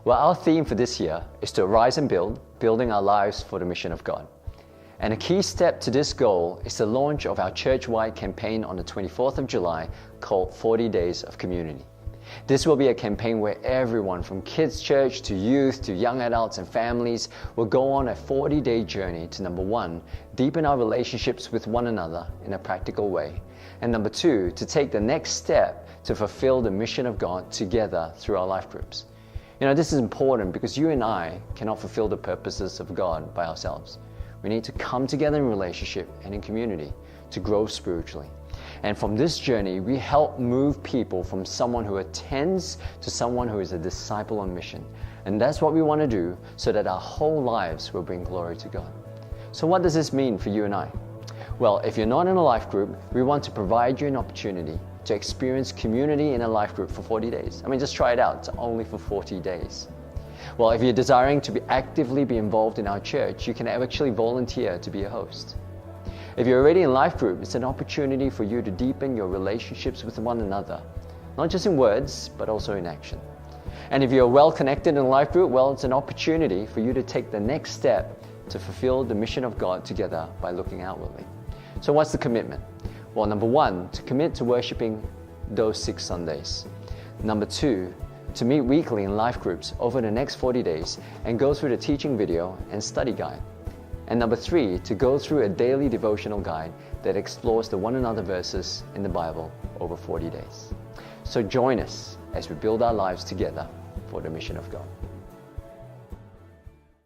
Well, our theme for this year is to arise and build, building our lives for the mission of God. And a key step to this goal is the launch of our church-wide campaign on the 24th of July called 40 Days of Community. This will be a campaign where everyone from kids' church to youth to young adults and families will go on a 40-day journey to, number one, deepen our relationships with one another in a practical way, and number two, to take the next step to fulfill the mission of God together through our life groups. You know, this is important because you and I cannot fulfill the purposes of God by ourselves. We need to come together in relationship and in community to grow spiritually. And from this journey, we help move people from someone who attends to someone who is a disciple on mission. And that's what we want to do so that our whole lives will bring glory to God. So what does this mean for you and I? Well, if you're not in a life group, we want to provide you an opportunity to experience community in a life group for 40 days. I mean, just try it out. It's only for 40 days. Well, if you're desiring to actively be involved in our church, you can actually volunteer to be a host. If you're already in life group, it's an opportunity for you to deepen your relationships with one another, not just in words, but also in action. And if you're well connected in a life group, well, it's an opportunity for you to take the next step to fulfill the mission of God together by looking outwardly. So what's the commitment? Well, number one, to commit to worshiping those 6 Sundays. Number two, to meet weekly in life groups over the next 40 days and go through the teaching video and study guide. And number three, to go through a daily devotional guide that explores the one another verses in the Bible over 40 days. So join us as we build our lives together for the mission of God.